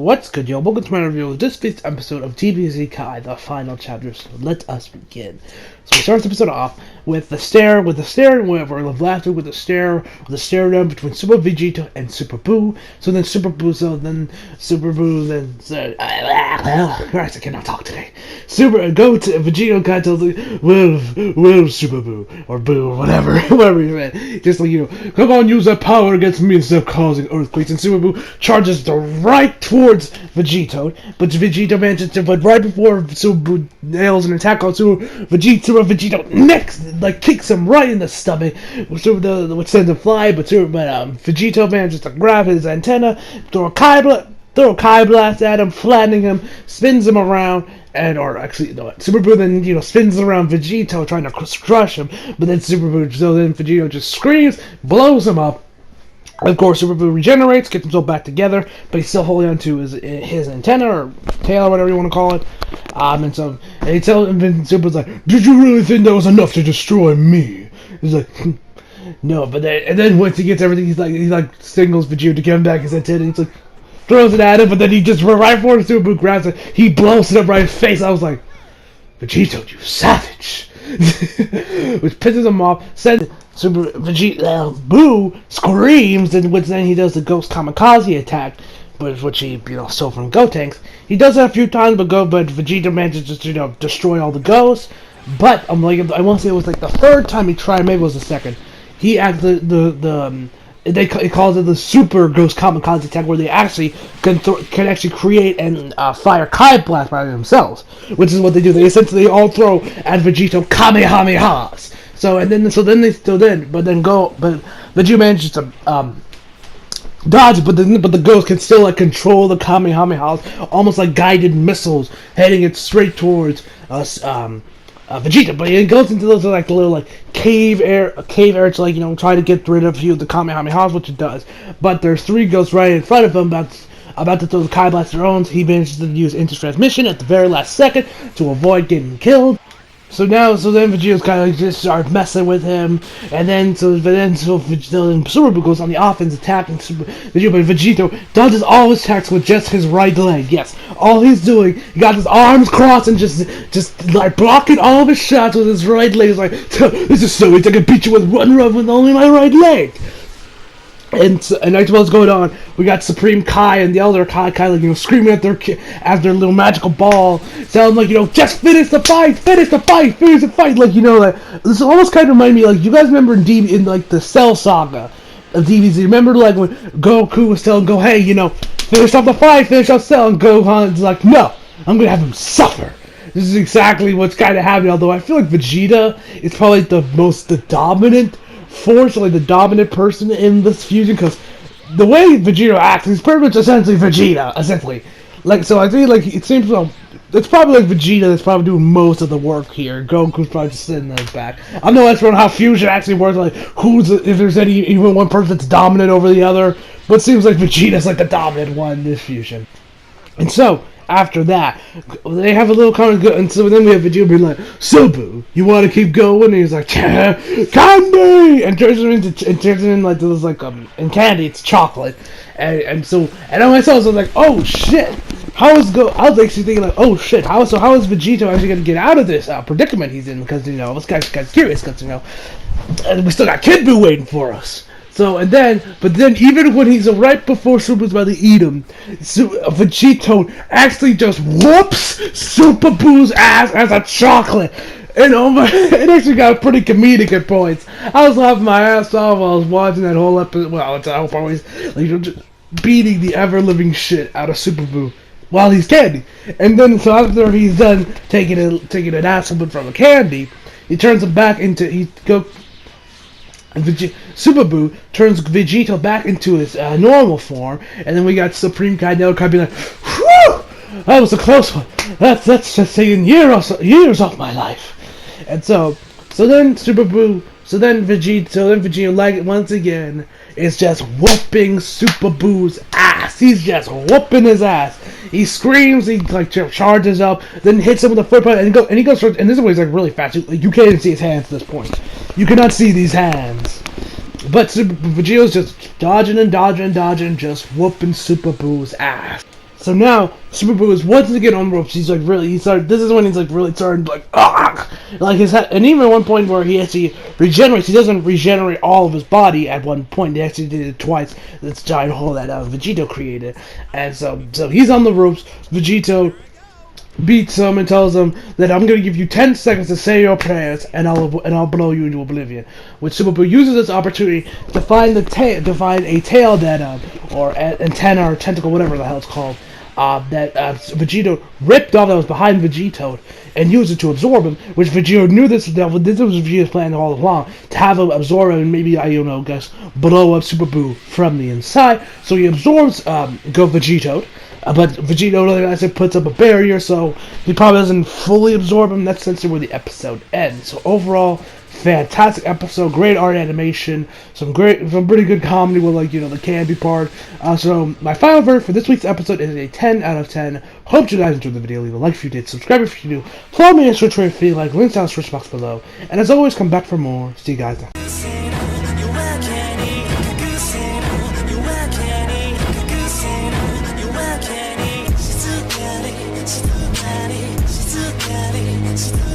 What's good, yo? Welcome to my review of this week's episode of TBZ Kai, the final chapter. So let us begin. So we start this episode off with the stare, with the laughter, with the stare down between Super Vegito and Super Boo. So then Super Boo said, Christ, I cannot talk today. Vegito kind of tells like, well, Super Boo, or Boo, or whatever he meant. Just like, come on, use that power against me instead of causing earthquakes. And Super Boo charges right towards Vegito, but Vegito manages to, but right before Super Boo nails an attack on Vegito next, like, kicks him right in the stomach, which sends him flying, but Vegito manages to grab his antenna, throw a Kai Blast at him, flattening him, spins him around, Super Boo then, spins around Vegito, trying to crush him, but then Vegito just screams, blows him up. Of course, Super Boo regenerates, gets himself back together, but he's still holding on to his antenna, or tail, or whatever you want to call it. And Super Boo's like, did you really think that was enough to destroy me? He's like, no, but then once he gets everything, he signals Vegito to give him back his antenna, he's like, throws it at him, but then he just, right before Super Boo grabs it, he blows it up right in his face. I was like, Vegito, you savage! Which pisses him off, sends Boo screams, and then he does the Ghost Kamikaze attack, which he, stole from Gotenks. He does that a few times, but Vegeta manages to, destroy all the ghosts. But I want to say it was like the third time he tried, maybe it was the second. He actually it calls it the Super Ghost Kamikaze attack, where they actually can actually create and fire Kai Blast by themselves, which is what they do. They essentially all throw at Vegito Kamehamehas. But Vegeta manages to dodge, but the ghost can still control the Kamehamehas, almost like guided missiles, heading it straight towards Vegeta. But it goes into those little cave air to try to get rid of a few of the Kamehamehas, which it does. But there's three ghosts right in front of him about to throw the Kai Blast their own. He manages to use inter-transmission at the very last second to avoid getting killed. So then Vegito's kind of just started messing with him, and then Super Boo goes on the offense, attacking Vegito, but Vegito dodges all his attacks with just his right leg. Yes, all he's doing, he got his arms crossed and just blocking all of his shots with his right leg. He's like, this is so easy, I can beat you with one rub with only my right leg. And that's what's going on. We got Supreme Kai and the Elder Kai screaming at their little magical ball, sounding like, just finish the fight. This almost kind of reminded me, you guys remember in the Cell Saga of DBZ. Remember when Goku was telling Go, hey, finish off the fight, finish off Cell, and Gohan's like, no, I'm gonna have him suffer. This is exactly what's kind of happening. Although I feel like Vegeta is probably the dominant force, the dominant person in this fusion, because the way Vegito acts, he's pretty much essentially Vegeta, so I think it seems it's probably Vegeta that's probably doing most of the work here. Goku's probably just sitting in his back. I'm no expert on how fusion actually works, if there's even one person that's dominant over the other, but it seems like Vegeta's the dominant one in this fusion. And so after that, they have a little conversation, and so then we have Vegeta being like, Super, you want to keep going? And he's like, candy! And turns it in in candy, it's chocolate. And I myself was like, oh shit! I was actually thinking oh shit, how is Vegito actually going to get out of this predicament he's in? Because, this guy's curious, because, and we still got Kid Buu waiting for us. But then even when he's right before Super's about to eat him, Vegito actually just whoops Super Boo's ass as a chocolate. And it actually got pretty comedic at points. I was laughing my ass off while I was watching that whole episode. Well, it's always just beating the ever-living shit out of Super Boo while he's candy. And then so after he's done taking an ass from a candy, he turns him back into Super Boo turns Vegito back into his normal form, and then we got Supreme Kai and Elder Kai being like, whew! That was a close one. That's just taking years off my life. And so then Vegito once again is just whooping Super Boo's ass. He's just whooping his ass. He screams, he charges up, then hits him with a foot punch, and he goes and this is where he's really fast. You can't even see his hands at this point. You cannot see these hands. But Vegito's just dodging, just whooping Super Boo's ass. So now Super Boo is once again on the ropes. He's like really, this is when he's like really starting to like, like his head, and even at one point where he actually regenerates. He doesn't regenerate all of his body at one point. He actually did it twice. This giant hole that Vegito created, and so he's on the ropes. Vegito beats him and tells him that I'm gonna give you 10 seconds to say your prayers and I'll blow you into oblivion. Which Super Boo uses this opportunity to find a tail that or antenna or tentacle, whatever the hell it's called, that Vegito ripped off that was behind Vegito and used it to absorb him. Which Vegito knew this was Vegito's plan all along, to have him absorb him and maybe blow up Super Boo from the inside. So he absorbs Vegito. But Vegito, like I said, puts up a barrier, so he probably doesn't fully absorb him. That's essentially where the episode ends. So overall, fantastic episode, great art animation, some pretty good comedy with the candy part. So my final verdict for this week's episode is a 10 out of 10. Hope you guys enjoyed the video. Leave a like if you did, subscribe if you do, follow me on Twitch if you like, links down in the description box below. And as always, come back for more. See you guys next. It's